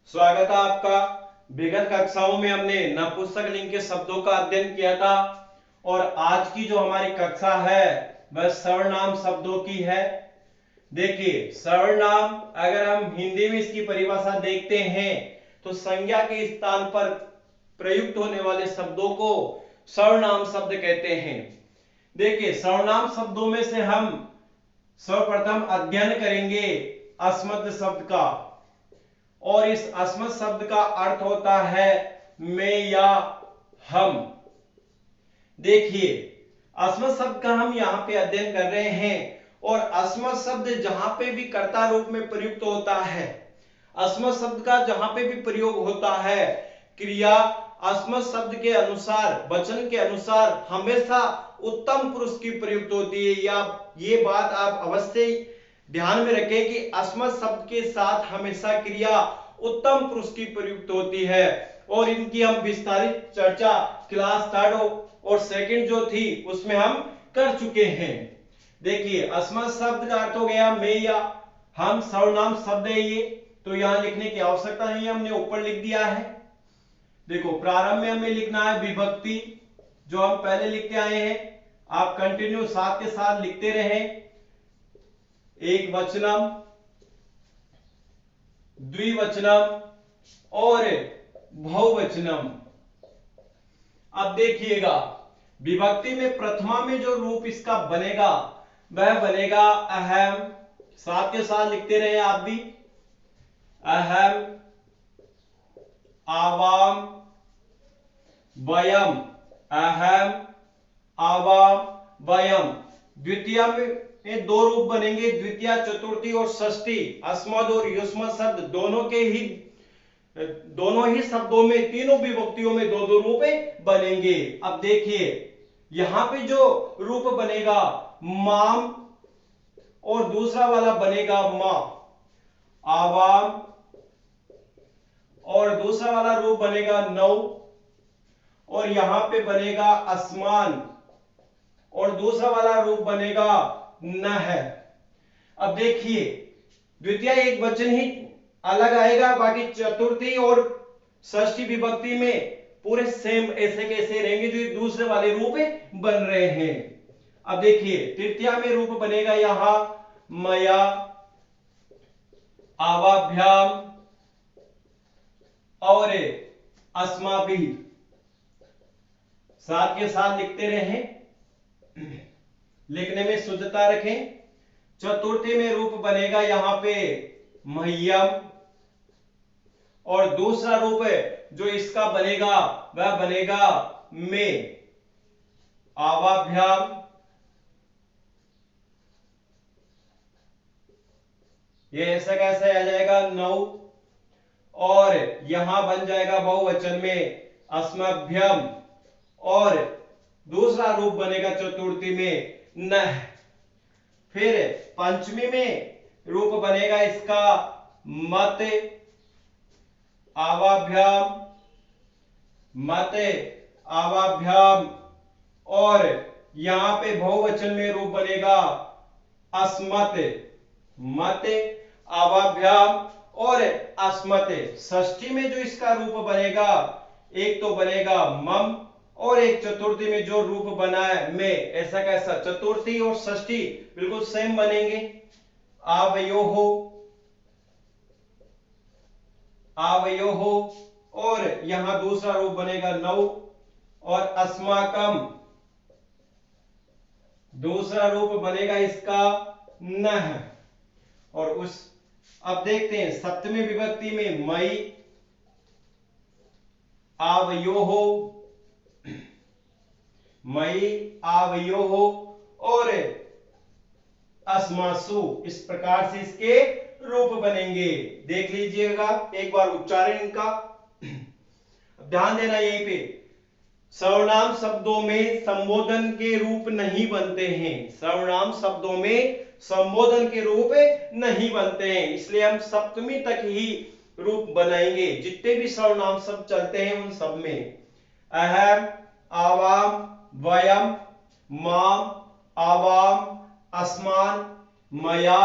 स्वागत है आपका। विगत कक्षाओं में हमने नपुंसकलिंग के शब्दों का अध्ययन किया था और आज की जो हमारी कक्षा है वह सर्वनाम शब्दों की है। देखिए, सर्वनाम अगर हम हिंदी में इसकी परिभाषा देखते हैं तो संज्ञा के स्थान पर प्रयुक्त होने वाले शब्दों को सर्वनाम शब्द कहते हैं। देखिए, सर्वनाम शब्दों में से हम सर्वप्रथम अध्ययन करेंगे अस्मत् शब्द का, और इस अस्मत् शब्द का अर्थ होता है मैं या हम। देखिए, अस्मत् शब्द का हम यहाँ पे अध्ययन कर रहे हैं और अस्मत् शब्द जहां पे भी कर्ता रूप में प्रयुक्त होता है, अस्मत् शब्द का जहां पे भी प्रयोग होता है, क्रिया अस्मत् शब्द के अनुसार, वचन के अनुसार हमेशा उत्तम पुरुष की प्रयुक्त होती है। या ये बात आप अवश्य ध्यान में रखें कि अस्मत् शब्द के साथ हमेशा क्रिया उत्तम पुरुष की प्रयुक्त होती है और इनकी हम विस्तारित चर्चा क्लास 3 और 2 जो थी उसमें हम कर चुके हैं। देखिए, अस्मत् शब्द का अर्थ हो गया मैं या हम, सर्वनाम शब्द है ये, तो यहां लिखने की आवश्यकता नहीं है, हमने ऊपर लिख दिया है। देखो, प्रारंभ में हमें लिखना है विभक्ति, जो हम पहले लिखते आए हैं, आप कंटिन्यू साथ के साथ लिखते रहें। एक वचनम, द्विवचनम और बहुवचनम। अब देखिएगा, विभक्ति में प्रथमा में जो रूप इसका बनेगा वह बनेगा अहम। साथ के साथ लिखते रहे आप भी, अहम, आवाम, वयम, अहम, आवाम, वयम। द्वितीय में 2 रूप बनेंगे, द्वितीय, चतुर्थी और षष्ठी। अस्मद और युष्मद शब्द दोनों ही शब्दों में, तीनों विभक्तियों में 2-2 रूप बनेंगे। अब देखिए, यहां पे जो रूप बनेगा माम और दूसरा वाला बनेगा मां, आवाम और दूसरा वाला रूप बनेगा नौ, और यहां पे बनेगा आसमान और दूसरा वाला रूप बनेगा न है। अब देखिए, द्वितीय एक वचन ही अलग आएगा, बाकी चतुर्थी और षष्ठी विभक्ति में पूरे सेम ऐसे कैसे रहेंगे जो दूसरे वाले रूप बन रहे हैं। अब देखिए, तृतीया में रूप बनेगा यहां मया, आवाभ्याम और अस्माभिः। साथ के साथ लिखते रहें, लिखने में शुद्धता रखें। चतुर्थी में रूप बनेगा यहां पे मह्यम, और दूसरा रूप जो इसका बनेगा वह बनेगा में, आवाभ्याम। ये ऐसा कैसे आ जाएगा नौ, और यहां बन जाएगा बहुवचन में अस्मभ्यम, और दूसरा रूप बनेगा चतुर्थी में न। फिर पंचमी में रूप बनेगा इसका मत, आवाभ्याम, मत, आवाभ्याम, और यहां पे बहुवचन में रूप बनेगा अस्मत, मत, आवाभ्याम और अस्मत। षष्ठी में जो इसका रूप बनेगा, एक तो बनेगा मम और एक चतुर्थी में जो रूप बना है में। ऐसा कैसा, चतुर्थी और षष्ठी बिल्कुल सेम बनेंगे, आवयोहो, आवयोहो, और यहां दूसरा रूप बनेगा नौ, और अस्माकम, दूसरा रूप बनेगा इसका नह। और उस, अब देखते हैं सप्तमी विभक्ति में मई, आवयोहो, मई, आवयोहो और अस्मासु। इस प्रकार से इसके रूप बनेंगे। देख लीजिएगा एक बार उच्चारण इनका, ध्यान देना यहीं पे। सर्वनाम शब्दों में संबोधन के रूप नहीं बनते हैं, सर्वनाम शब्दों में संबोधन के रूप नहीं बनते हैं, इसलिए हम सप्तमी तक ही रूप बनाएंगे। जितने भी सर्वनाम शब्द चलते हैं उन सब में अहम, आवाम, वयम, माम, आवाम, अस्मान, मया,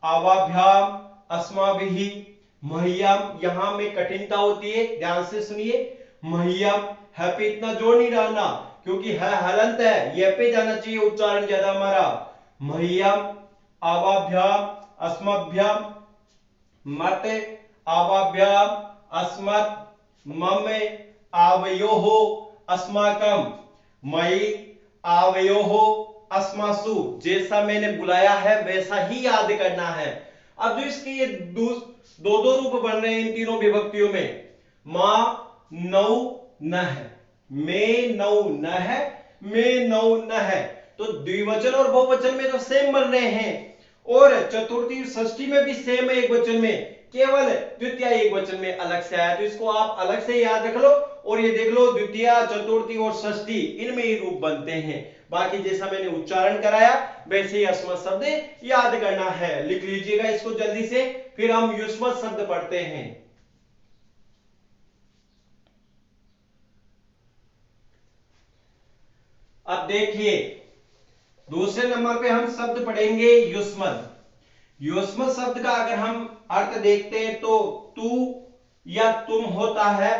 आवाभ्याम, अस्माभिः, मह्यम, यहां में कठिनता होती है, ध्यान से सुनिए। मह्यम, है पे इतना जोर नहीं डालना क्योंकि है हलंत है, ये पे जाना चाहिए उच्चारण ज्यादा हमारा। मह्यम, आवाभ्याम, अस्मभ्याम, मत, आवाभ्याम, अस्मत्, मम, आवयोः, अस्माकं, मयि, आवयोः, अस्मासु। जैसा मैंने बुलाया है वैसा ही याद करना है। अब जो इसके ये दो दो रूप बन रहे हैं इन तीनों विभक्तियों में, मां नौ न है, में नौ न है, में नौ न है, तो द्विवचन और बहुवचन में तो सेम बन रहे हैं, और चतुर्थी षष्ठी में भी सेम है एक वचन में, केवल द्वितीय एक वचन में अलग से आया। तो इसको आप अलग से याद रख लो और ये देख लो द्वितीय, चतुर्थी और षष्ठी इनमें ही रूप बनते हैं। बाकी जैसा मैंने उच्चारण कराया वैसे ही अस्मत् शब्द याद करना है। लिख लीजिएगा इसको जल्दी से, फिर हम युष्मत् शब्द पढ़ते हैं। अब देखिए दूसरे नंबर पे हम शब्द पढ़ेंगे युष्मत्। युष्मत् शब्द का अगर हम अर्थ देखते हैं तो तू या तुम होता है,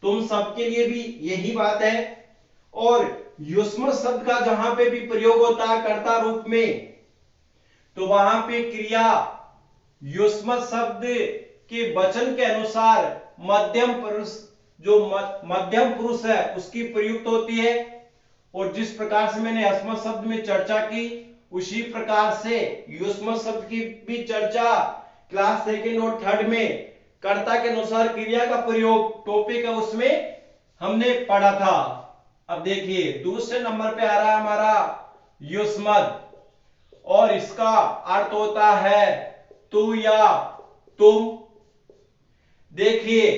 तुम सबके लिए भी यही बात है। और युष्मत् शब्द का जहां पे भी प्रयोग होता है कर्ता रूप में, तो वहां पे क्रिया युष्मत् शब्द के वचन के अनुसार मध्यम पुरुष, जो मध्यम पुरुष है उसकी प्रयुक्त होती है। और जिस प्रकार से मैंने अस्मत् शब्द में चर्चा की उसी प्रकार से युष्मत् शब्द की भी चर्चा क्लास सेकंड और थर्ड में कर्ता के अनुसार क्रिया का प्रयोग टॉपिक है उसमें हमने पढ़ा था। अब देखिए दूसरे नंबर पे आ रहा है हमारा युष्मत्, और इसका अर्थ होता है तू या तुम। देखिए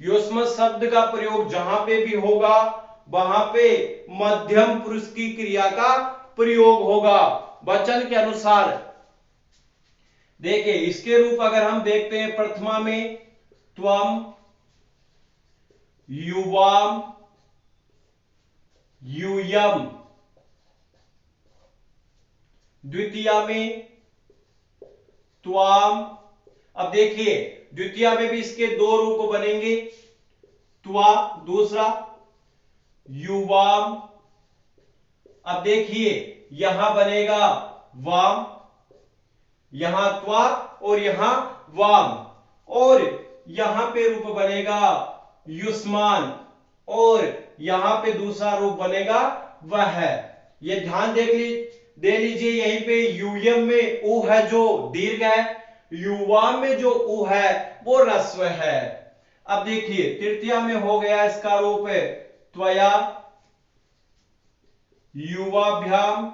युष्मत् शब्द का प्रयोग जहां पे भी होगा वहां पे मध्यम पुरुष की क्रिया का प्रयोग होगा वचन के अनुसार। देखिए इसके रूप अगर हम देखते हैं प्रथमा में त्वम, युवाम, यूयम, द्वितीय में त्वाम। अब देखिए द्वितीय में भी इसके दो रूप बनेंगे, त्वा दूसरा, युवाम। अब देखिए यहां बनेगा वाम, यहां त्वा और यहां वाम, और यहां पे रूप बनेगा युष्मान, और यहां पे दूसरा रूप बनेगा वह है। ये ध्यान दे लीजिए यहीं पे यूयम में ऊ है जो दीर्घ है, युवाम में जो ऊ है वो ह्रस्व है। अब देखिए तृतीय में हो गया इसका रूप त्वया, युवाभ्याम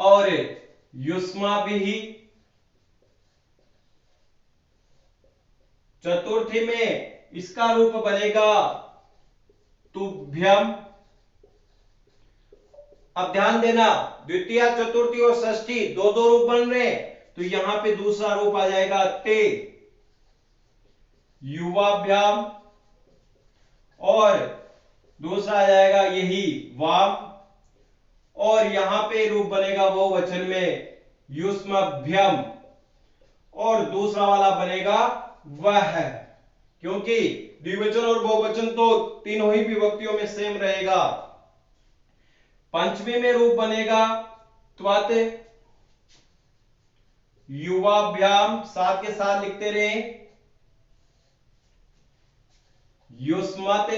और युष्माभिः। चतुर्थी में इसका रूप बनेगा तुभ्यम। अब ध्यान देना द्वितीय, चतुर्थी और षष्ठी दो दो रूप बन रहे हैं, तो यहां पे दूसरा रूप आ जाएगा ते, युवाभ्याम, और दूसरा आ जाएगा यही वाम, और यहां पे रूप बनेगा वो वचन में युष्मभ्यम, और दूसरा वाला बनेगा वह है, क्योंकि द्विवचन और बहुवचन तो तीनों ही विभक्तियों में सेम रहेगा। पंचमी में रूप बनेगा त्वत, युवाभ्याम, साथ के साथ लिखते रहे, युष्मत्,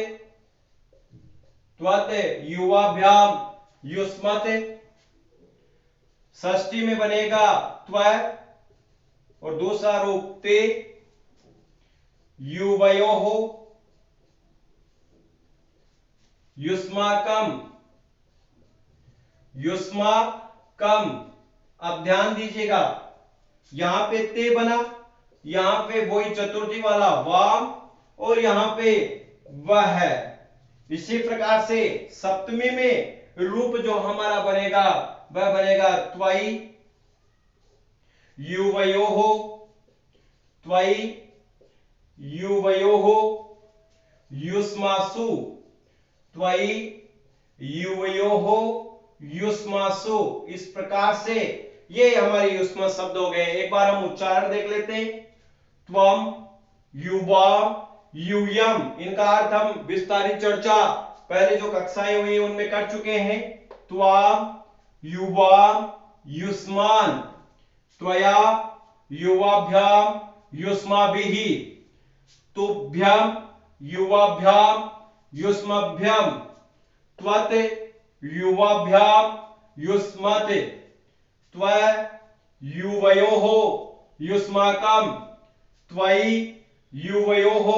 त्वत, युवाभ्याम, युष्मत्। षष्ठी में बनेगा त्व और दूसरा रूप ते, युवयोः, युष्माकम, युष्माकम। अब ध्यान दीजिएगा यहां पे ते बना, यहां पे वही चतुर्थी वाला वाम, और यहां पे वह है। इसी प्रकार से सप्तमी में रूप जो हमारा बनेगा वह बनेगा त्वयि, युवयोः, त्वयि, युवयोः, युष्मासु, त्वयि, युवयोः, युष्मासु। इस प्रकार से ये हमारे युष्म शब्द हो गए। एक बार हम उच्चारण देख लेते हैं। त्वम, युवाम, यूयम, इनका अर्थ हम विस्तारित चर्चा पहले जो कक्षाएं हुई उनमें कर चुके हैं। त्वाम, युवाम, युष्मान, त्वया, युवाभ्याम, युष्माभिः, तुभ्यम, युवाभ्याम, युष्मभ्यम, त्वत्, युवाभ्याम, युष्मत्, त्व, युवयोः, युष्माकम्, त्वयि, युवयोः,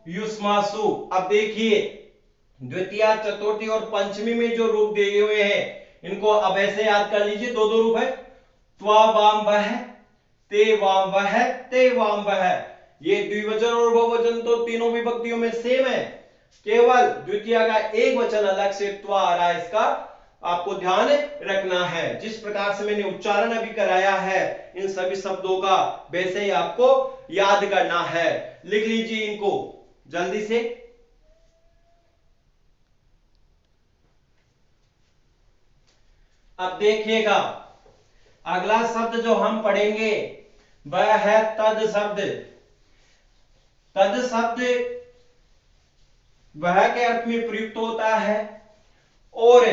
युष्मासु। अब देखिए द्वितीया, चतुर्थी और पंचमी में जो रूप दिए हुए हैं इनको अब ऐसे याद कर लीजिए। दो दो रूप है, त्वा वाम वह, ते वाम वह, ते वाम वह। ये द्विवचन और बहुवचन तो तीनों विभक्तियों में सेम है, केवल द्वितीया का एक वचन अलग से त्वा आ रहा है, इसका आपको ध्यान रखना है। जिस प्रकार से मैंने उच्चारण अभी कराया है इन सभी शब्दों का, वैसे ही आपको याद करना है। लिख लीजिए इनको जल्दी से। अब देखिएगा अगला शब्द जो हम पढ़ेंगे वह है तद शब्द। तद शब्द वह के अर्थ में प्रयुक्त होता है और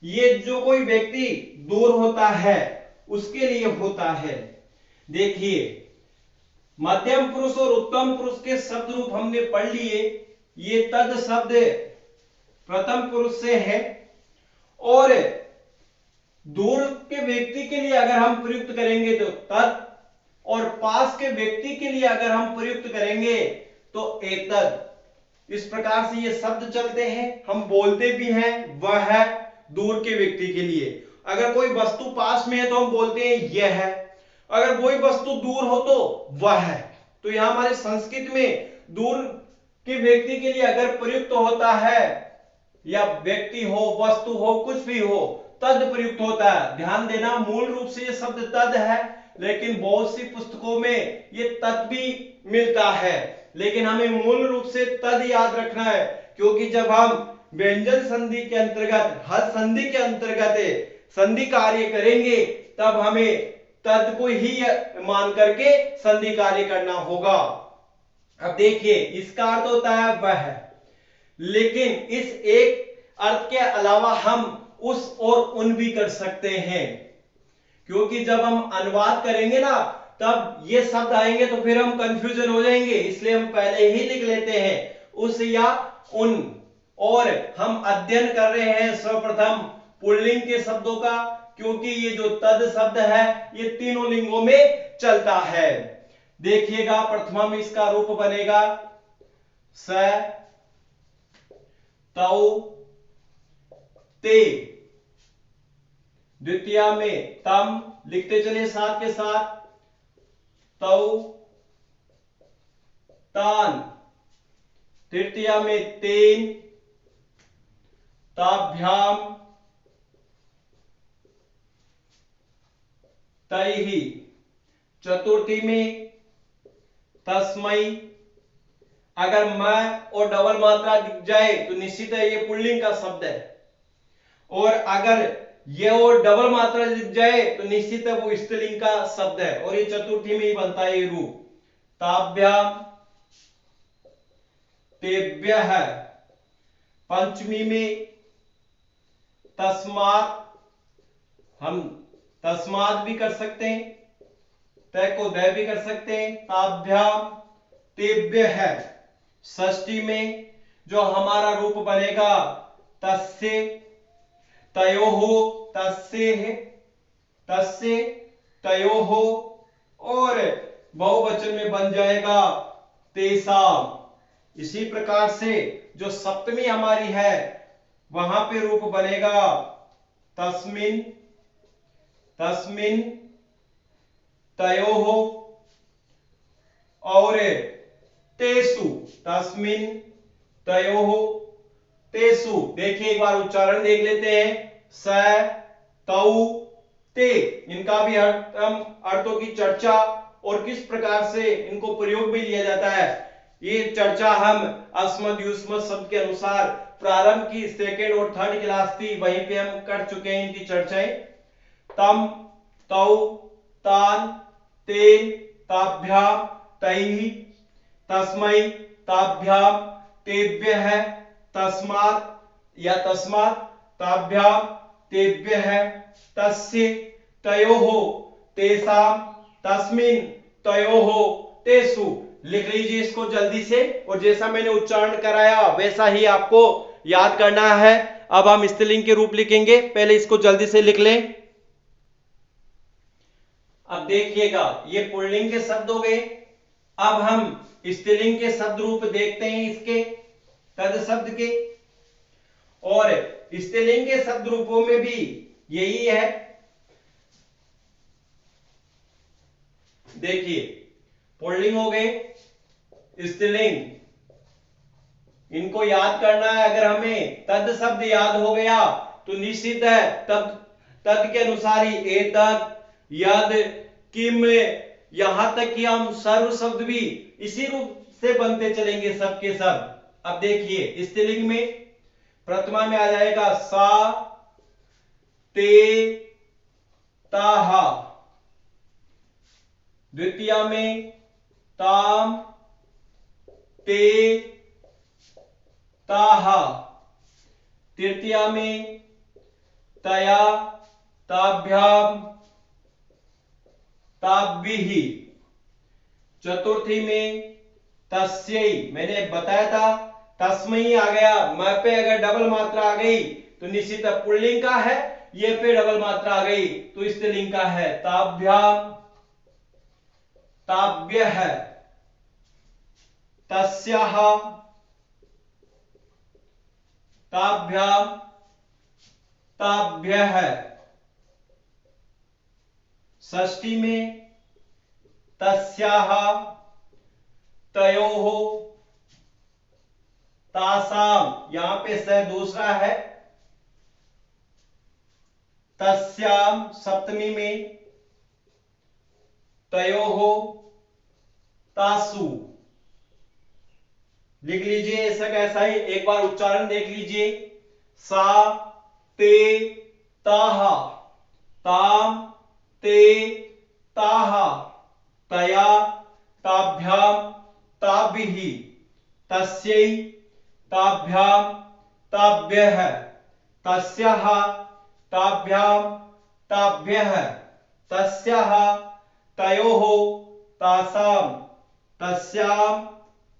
ये जो कोई व्यक्ति दूर होता है उसके लिए होता है। देखिए मध्यम पुरुष और उत्तम पुरुष के शब्द रूप हमने पढ़ लिए। ये तद शब्द प्रथम पुरुष से है और दूर के व्यक्ति के लिए अगर हम प्रयुक्त करेंगे तो तत्, और पास के व्यक्ति के लिए अगर हम प्रयुक्त करेंगे तो एतद। इस प्रकार से ये शब्द चलते हैं, हम बोलते भी हैं वह है दूर के व्यक्ति के लिए। अगर कोई वस्तु पास में है तो हम बोलते हैं यह है, अगर कोई वस्तु दूर हो तो वह है। तो यहां हमारे संस्कृत में दूर के व्यक्ति के लिए अगर प्रयुक्त होता है, या व्यक्ति हो, वस्तु हो, कुछ भी हो, तद प्रयुक्त होता है। ध्यान देना मूल रूप से ये शब्द तद है, लेकिन बहुत सी पुस्तकों में ये तत् भी मिलता है, लेकिन हमें मूल रूप से तद याद रखना है, क्योंकि जब हम व्यंजन संधि के अंतर्गत, हल संधि के अंतर्गत संधि कार्य करेंगे तब हमें तद को ही मान करके संधि कार्य करना होगा। अब देखिए इसका अर्थ होता है वह, लेकिन इस एक अर्थ के अलावा हम उस और उन भी कर सकते हैं, क्योंकि जब हम अनुवाद करेंगे ना तब ये शब्द आएंगे तो फिर हम कंफ्यूजन हो जाएंगे, इसलिए हम पहले ही लिख लेते हैं उस या उन। और हम अध्ययन कर रहे हैं सर्वप्रथम पुल्लिंग के शब्दों का, क्योंकि ये जो तद शब्द है ये तीनों लिंगों में चलता है। देखिएगा प्रथम में इसका रूप बनेगा स, तौ, ते। द्वितीया में तम, लिखते चले साथ के साथ, तौ, तान। तृतीया में तेन, ताभ्याम, तैहि। चतुर्थी में तस्मै। अगर मैं और डबल मात्रा दिख जाए तो निश्चित है ये पुल्लिंग का शब्द है, और अगर ये और डबल मात्रा दिख जाए तो निश्चित है वो स्त्रीलिंग का शब्द है, और ये चतुर्थी में ही बनता है ये रूप। ताभ्याम, तेभ्यः। पंचमी में तस्मात्, हम तस्मात् भी कर सकते हैं, तय को दय भी कर सकते हैं। ताभ्याम, तेभ्यः। षष्ठी में जो हमारा रूप बनेगा तस्य, तयोः, तस्येः, तस्य, तयोः, और बहुवचन में बन जाएगा तेसाम। इसी प्रकार से जो सप्तमी हमारी है वहां पे रूप बनेगा तस्मिन, तस्मिन, तयोः, और तेसु, तस्मिन, तयोः, तेसु। देखिए एक बार उच्चारण देख लेते हैं। स, तौ, ते, इनका भी अर्थों की चर्चा और किस प्रकार से इनको प्रयोग में लिया जाता है, ये चर्चा हम अस्मद युष्मद शब्द के अनुसार प्रारंभ की सेकेंड और थर्ड क्लास थी वहीं पे हम कर चुके हैं इनकी चर्चाएं। तम, तौ तान तेन ताभ्याम तैः तस्मै ताभ्याम तेभ्यः तस्मात् या तस्मात् ताभ्याम तेभ्यः तस्य तयोः तेषां तस्मिन् तयोः तेषु। लिख लीजिए इसको जल्दी से, और जैसा मैंने उच्चारण कराया वैसा ही आपको याद करना है। अब हम स्त्रीलिंग के रूप लिखेंगे, पहले इसको जल्दी से लिख लें। अब देखिएगा ये पुल्लिंग के शब्द हो गए। अब हम स्त्रीलिंग के शब्द रूप देखते हैं इसके तद शब्द के, और स्त्रीलिंग के शब्द रूपों में भी यही है। देखिए पुल्लिंग हो गए, स्त्रीलिंग, इनको याद करना है। अगर हमें तद शब्द याद हो गया तो निश्चित है तद तद के अनुसार ही एतद यद किम, यहां तक कि हम सर्व शब्द भी इसी रूप से बनते चलेंगे सबके सब। अब देखिए स्त्रीलिंग में प्रथमा में आ जाएगा सा ते ताहा, द्वितीया में ताम ते ताहा, तृतीया में तया ताभ्याम ताभ्भिः, चतुर्थी में तस्यै, मैंने बताया था तस्मै आ गया, मैं पे अगर डबल मात्रा आ गई तो निश्चित पुल्लिंग का है, ये पे डबल मात्रा आ गई तो स्त्रीलिंग का है। ताभ्याम ताभ्यः तस्याः ताभ्याम ताभ्यः, षष्ठी में तस्याः तयोः तासाम, यहां पे स दूसरा है, तस्याम, सप्तमी में तयोः तासु। लिख लीजिए ऐसा कैसा ही, एक बार उच्चारण देख लीजिए। सा ते ताहा, ताम ते ताहा, तया ताभ्याम ताभिः, तस्यै ताभ्याम ताभ्यः, तस्याः ताभ्याम ताभ्यः, तस्याः तयोः तासाम, तस्याम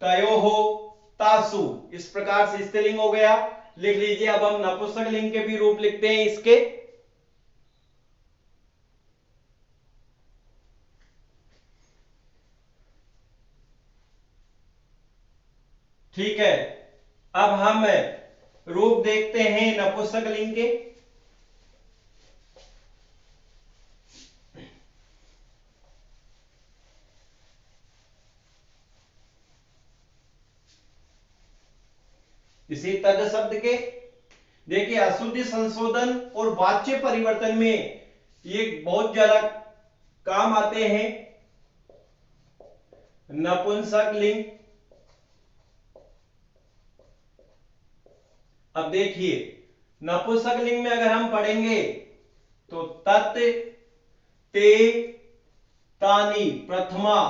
तयोः तासु। इस प्रकार से स्त्रीलिंग हो गया। लिख लीजिए। अब हम नपुंसक लिंग के भी रूप लिखते हैं इसके। ठीक है, अब हम रूप देखते हैं नपुंसक लिंग के। इसी तद शब्द के देखिए अशुद्धि संशोधन और वाच्य परिवर्तन में ये बहुत ज्यादा काम आते हैं। नपुंसक लिंग, अब देखिए नपुंसक लिंग में अगर हम पढ़ेंगे तो तत् ते तानी प्रथमा,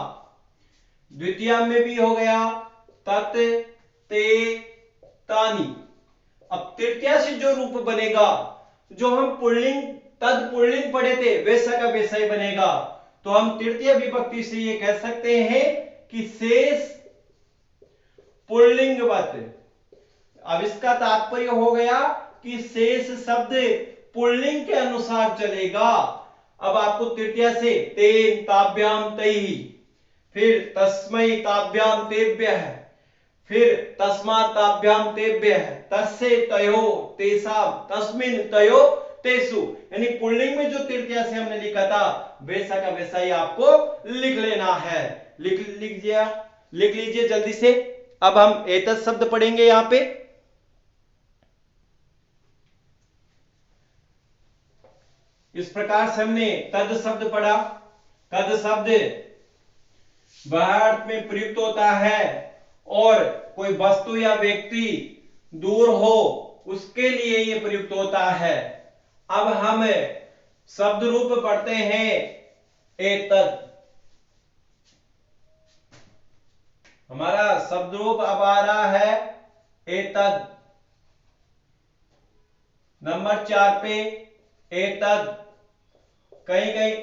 द्वितीया में भी हो गया तत् ते तानी। अब तृतीया से जो रूप बनेगा, जो हम पुल्लिंग तद पुल्लिंग पढ़े थे वैसा का वैसा ही बनेगा। तो हम तृतीय विभक्ति से ये कह सकते हैं कि शेष पुल्लिंगवत। अब इसका तात्पर्य हो गया कि शेष शब्द पुल्लिंग के अनुसार चलेगा। अब आपको तृतीया से तेन ताभ्याम तैः, फिर तस्मै ताभ्याम तेभ्यः, फिर तस्मात् ताभ्याम तेभ्यः, तस्य तयोः तेषां, तस्मिन् तयोः तेषु, यानी पुल्लिंग में जो तृतीया से हमने लिखा था वैसा का वैसा ही आपको लिख लेना है। लिख लीजिए जल्दी से। अब हम एतत् शब्द पढ़ेंगे यहां पे। इस प्रकार से हमने तद शब्द पढ़ा। तद शब्द वह अर्थ में प्रयुक्त होता है और कोई वस्तु या व्यक्ति दूर हो उसके लिए यह प्रयुक्त होता है। अब हम शब्द रूप पढ़ते हैं एतद। हमारा शब्द रूप अब आ रहा है एतद। नंबर 4 पे एतद। कहीं कहीं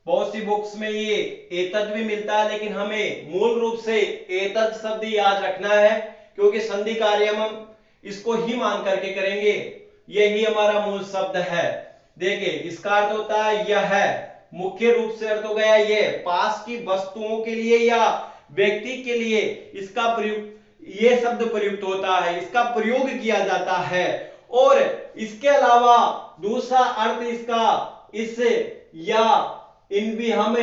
बहुत सी बुक्स में ये एतद भी मिलता है, लेकिन हमें मूल रूप से एतद शब्द याद रखना है, क्योंकि संधि कार्य हम इसको ही मान करके करेंगे। यही हमारा मूल शब्द है। देखिए इसका अर्थ होता है यह है। मुख्य रूप से अर्थ हो गया ये पास की वस्तुओं के लिए या व्यक्ति के लिए इसका प्रयुक्त, ये शब्द प्रयुक्त होता है, इसका प्रयोग किया जाता है। और इसके अलावा दूसरा अर्थ इसका इस या इन भी हम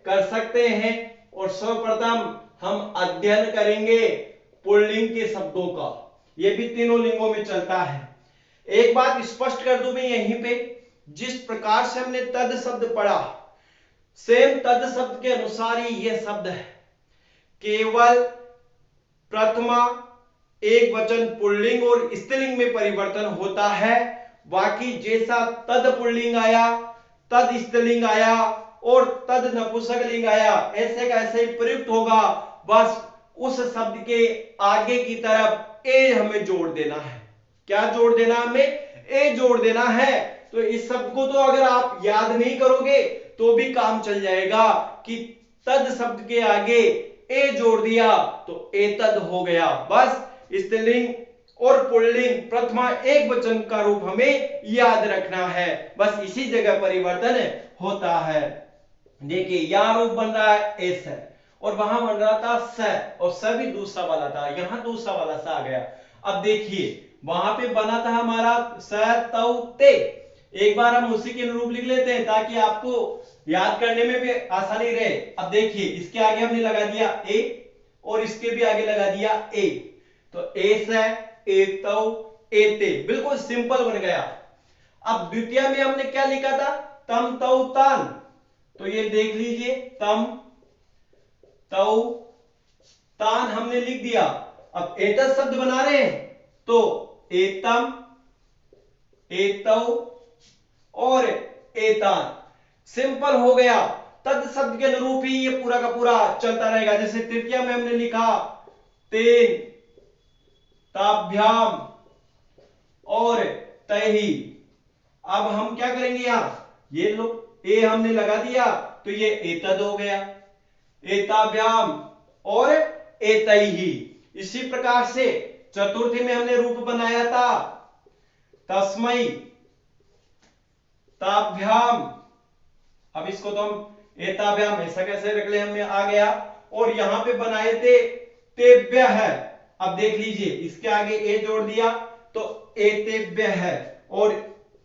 कर सकते हैं। और सर्वप्रथम हम अध्ययन करेंगे पुल्लिंग के शब्दों का। यह भी तीनों लिंगों में चलता है। एक बात स्पष्ट कर दूं मैं यहीं पे, जिस प्रकार से हमने तद शब्द पढ़ा, सेम तद शब्द के अनुसार ही यह शब्द है। केवल प्रथमा एक वचन पुल्लिंग और स्त्रीलिंग में परिवर्तन होता है। बाकी जैसा तद पुल्लिंग आया, तद स्त्रीलिंग आया और तद नपुंसकलिंग आया, ऐसे का ऐसे ही प्रयुक्त होगा। बस उस शब्द के आगे की तरफ ए हमें जोड़ देना है। क्या जोड़ देना हमें? ए जोड़ देना है। तो इस शब्द को तो अगर आप याद नहीं करोगे तो भी काम चल जाएगा कि तद शब्द के आगे ए जोड़ दिया तो एतद हो गया। बस स्त्रीलिंग और पुल्लिंग प्रथमा एक वचन का रूप हमें याद रखना है, बस इसी जगह परिवर्तन होता है। देखिए यहां रूप बन रहा है एस है और वहां बन रहा था स, और स भी दूसरा वाला था, यहां दूसरा वाला स आ गया। अब देखिए वहां पे बना था हमारा स तौ ते। एक बार हम उसी के अनुरूप लिख लेते हैं ताकि आपको याद करने में भी आसानी रहे। अब देखिए इसके आगे हमने लगा दिया ए और इसके भी आगे लगा दिया ए, तो एस है एतौ एते, बिल्कुल सिंपल बन गया। अब द्वितीय में हमने क्या लिखा था? तम तौ तान, तो ये देख लीजिए तम तौ तान हमने लिख दिया। अब एतद शब्द बना रहे हैं तो एतम एतौ और एतान, सिंपल हो गया। तद शब्द के अनुरूप ही ये पूरा का पूरा चलता रहेगा। जैसे तृतीया में हमने लिखा तेन ताभ्याम और तैही। अब हम क्या करेंगे यहां, ये लो ए हमने लगा दिया तो ये एतद हो गया, एताभ्याम और एतैही। इसी प्रकार से चतुर्थी में हमने रूप बनाया था तस्मै ताभ्याम। अब इसको तो हम एताभ्याम ऐसा कैसे रख ले, हमें आ गया। और यहां पे बनाए थे तेभ्य है। अब देख लीजिए इसके आगे ए जोड़ दिया तो एतेभ्य है और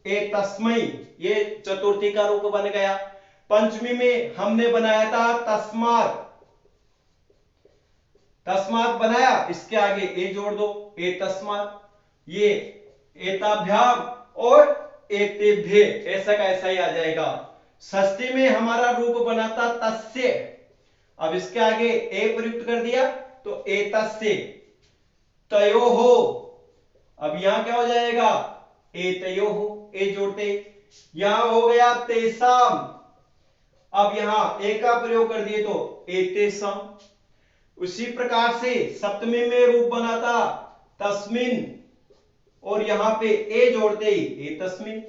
ए तस्मै, ये चतुर्थी का रूप बन गया। पंचमी में हमने बनाया था तस्मात, तस्मात बनाया, इसके आगे ए जोड़ दो ए तस्मात, ये एताभ्याम और एतेभ्य, ऐसा का ऐसा ही आ जाएगा। षष्ठी में हमारा रूप बना था तस्य, अब इसके आगे ए प्रयुक्त कर दिया तो एतस्य तयोहो। अब यहां क्या हो जाएगा? एतयोहो, ए जोड़ते, यहां हो गया तेसाम। अब यहां ए का प्रयोग कर दिए तो एतेसम। उसी प्रकार से सप्तमी में रूप बना था तस्मिन और यहां पे ए जोड़ते ही एतस्मिन,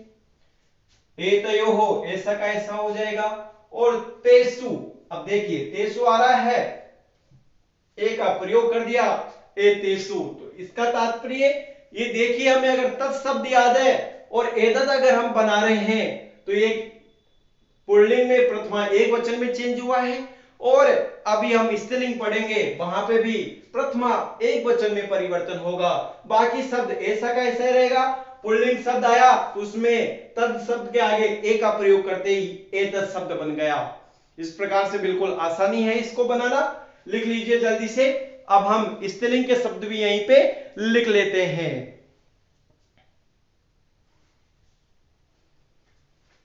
एतयोहो, ऐसा का ऐसा हो जाएगा। और तेसु, अब देखिए तेसु आ रहा है, ए का प्रयोग कर दिया एतेसु। तो इसका तात्पर्य ये देखिए, हमें अगर तत्शब्द याद है और एतद अगर हम बना रहे हैं तो ये पुल्लिंग में प्रथमा एक वचन में चेंज हुआ है, और अभी हम स्त्रीलिंग पढ़ेंगे वहां पे भी प्रथमा एक वचन में परिवर्तन होगा। बाकी शब्द ऐसा का ऐसा रहेगा। पुल्लिंग शब्द आया तो उसमें तद शब्द के आगे ए का प्रयोग करते ही एतद शब्द बन गया। इस प्रकार से बिल्कुल आसानी है इसको बनाना, लिख लीजिए जल्दी से। अब हम स्त्रीलिंग के शब्द भी यहीं पे लिख लेते हैं।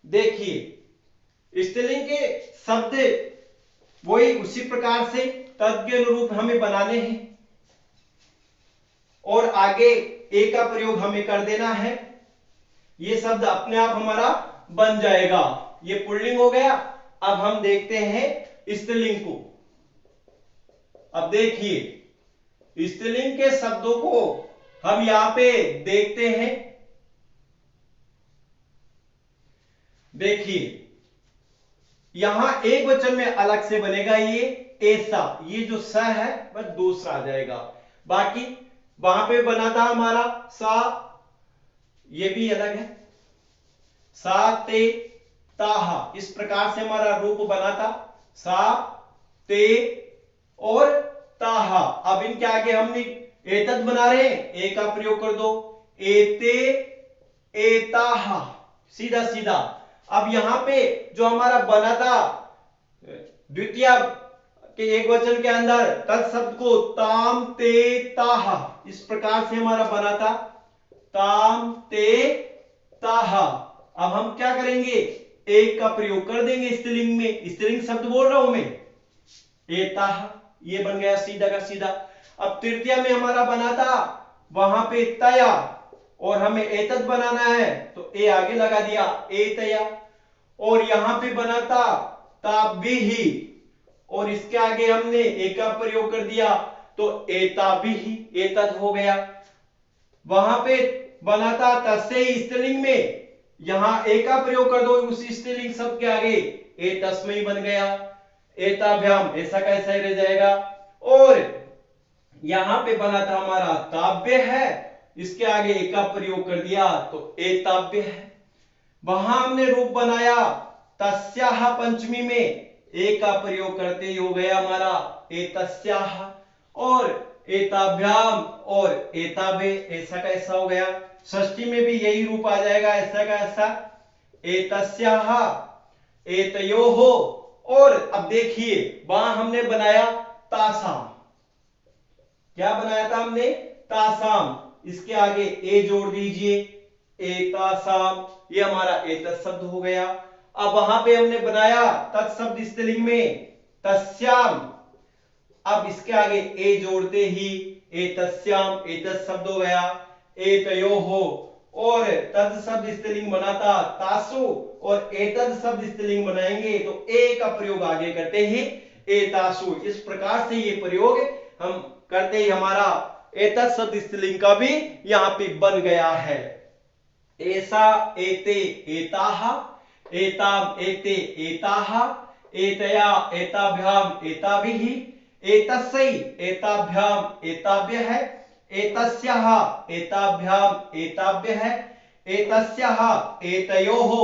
देखिए स्त्रीलिंग के शब्द वही उसी प्रकार से तद के अनुरूप हमें बनाने हैं और आगे ए का प्रयोग हमें कर देना है, ये शब्द अपने आप हमारा बन जाएगा। ये पुल्लिंग हो गया। अब हम देखते हैं स्त्रीलिंग को। अब देखिए स्त्रीलिंग के शब्दों को हम यहां पे देखते हैं। देखिए यहां एक वचन में अलग से बनेगा ये ऐसा, ये जो स है वह दूसरा आ जाएगा। बाकी वहां पे बना था हमारा सा, ये भी अलग है, सा ते ताहा, इस प्रकार से हमारा रूप बना था सा ते और ताहा। अब इनके आगे हमने एतद बना रहे हैं, ए का प्रयोग कर दो, एते एताहा, सीधा सीधा। अब यहां पे जो हमारा बना था द्वितीय के एक वचन के अंदर तत् शब्द को ताम ते ताहा, इस प्रकार से हमारा बना था ताम ते ताहा। अब हम क्या करेंगे, एक का प्रयोग कर देंगे स्त्रीलिंग में, स्त्रीलिंग शब्द बोल रहा हूं मैं, एताहा, ये बन गया सीधा का सीधा। अब तृतीय में हमारा बना था वहां पे तया और हमें एतद बनाना है तो ए आगे लगा दिया एतया, और यहां पे बना था ताबिही और इसके आगे हमने ए का प्रयोग कर दिया तो एताबिही, एतद हो गया। वहां पे बना था तस्से स्त्रीलिंग में, यहां ए का प्रयोग कर दो उसी स्त्रीलिंग शब्द के आगे, ए तस्मई बन गया, एताभ्याम, ऐसा कैसा ही रह जाएगा। और यहां पे बना था हमारा ताब्य है, इसके आगे ए का प्रयोग कर दिया तो एताब्य है। वहां हमने रूप बनाया तस्याह पंचमी में, ए का प्रयोग करते ही हो गया हमारा एतस्याह, और एताभ्याम और एताभे, ऐसा का ऐसा हो गया। षष्ठी में भी यही रूप आ जाएगा, ऐसा का ऐसा, एतस्याह एतयोहो। और अब देखिए वहां हमने बनाया तासाम, क्या बनाया था हमने, तासाम, इसके आगे ए जोड़ दीजिए एतासाम, ये हमारा एतत् शब्द हो गया। अब वहां पे हमने बनाया तत्शब्द स्त्रीलिंग में तस्याम, अब इसके आगे ए जोड़ते ही एतस्याम, एतत् शब्द हो गया, एतयोहो, और तत् शब्द स्त्रीलिंग बना था तासु और एतत् शब्द स्त्रीलिंग बनाएंगे तो ए का प्रयोग आगे करते ही एतासु, इस प्रकार से ये प्रयोग हम करते ही हमारा एतत् शब्द स्त्रीलिंग का भी यहां पे बन गया है। ऐसा एते एताहा, एताम एते एताहा, एतया एताभ्याम एताभिः, एतस्यै एताभ्याम एताभ्यः, एतस्याः एताभ्याम एताभ्यः, एतस्याः एतयोः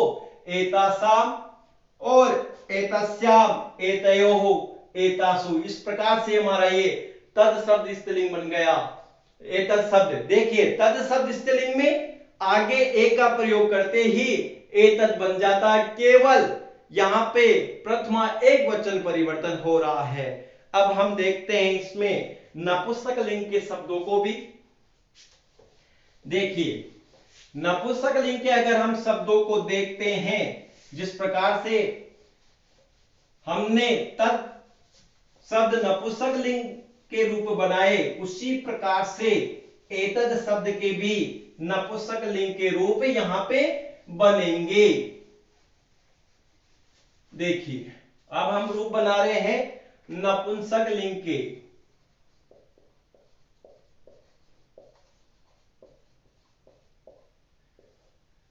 एतासाम, और एतस्याम एतयोः एतासु, इस प्रकार से हमारा ये तद शब्द स्त्रीलिंग बन गया। एतद शब्द देखिए, तद शब्द स्त्रीलिंग में आगे ए का प्रयोग करते ही एतद बन जाता, केवल यहां पे प्रथमा एक वचन परिवर्तन हो रहा है। अब हम देखते हैं इसमें नपुंसक लिंग के शब्दों को भी। देखिए नपुंसक लिंग के अगर हम शब्दों को देखते हैं, जिस प्रकार से हमने तत् शब्द नपुंसक लिंग के रूप बनाए, उसी प्रकार से एतद शब्द के भी नपुंसक लिंग के रूप यहां पे बनेंगे। देखिए अब हम रूप बना रहे हैं नपुंसक लिंग के।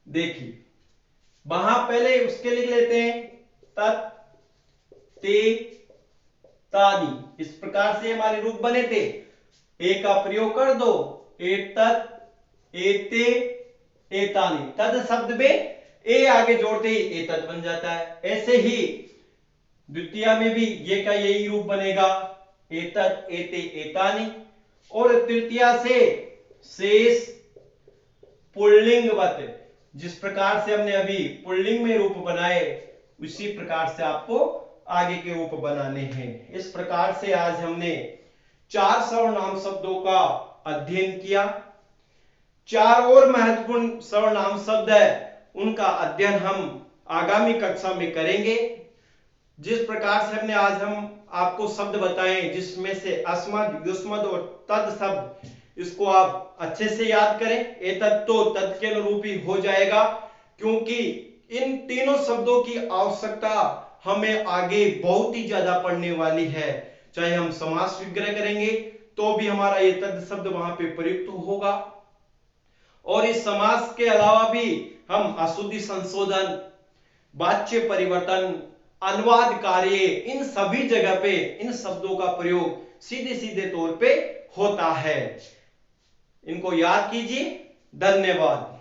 देखिए वहां पहले उसके लिख लेते हैं तत् ते तानी, इस प्रकार से हमारे रूप बने थे। ए का प्रयोग कर दो, एतत् एते एतानी, तद शब्द में ए आगे जोड़ते ही एतत् बन जाता है। ऐसे ही द्वितीय में भी ये का यही रूप बनेगा, एतत् एते एतानी, और तृतीय से शेष पुल्लिंगवत, जिस प्रकार से हमने अभी पुल्लिंग में रूप बनाए उसी प्रकार से आपको आगे के रूप बनाने हैं। इस प्रकार से आज हमने 4 सर्वनाम शब्दों का अध्ययन किया। 4 और महत्वपूर्ण सर्वनाम शब्द है, उनका अध्ययन हम आगामी कक्षा में करेंगे। जिस प्रकार से हमने आज हम आपको शब्द बताए, जिसमें से अस्मद, युष्मद और तद शब्द, इसको आप अच्छे से याद करें। एतत् तो तद के अनुरूप ही हो जाएगा, क्योंकि इन तीनों शब्दों की आवश्यकता हमें आगे बहुत ही ज्यादा पड़ने वाली है। चाहे हम समास विग्रह करेंगे तो भी हमारा ये तद्ध शब्द वहां पे प्रयुक्त होगा, और इस समास के अलावा भी हम अशुद्धि संशोधन, वाच्य परिवर्तन, अनुवाद कार्य, इन सभी जगह पे इन शब्दों का प्रयोग सीधे सीधे तौर पे होता है। इनको याद कीजिए। धन्यवाद।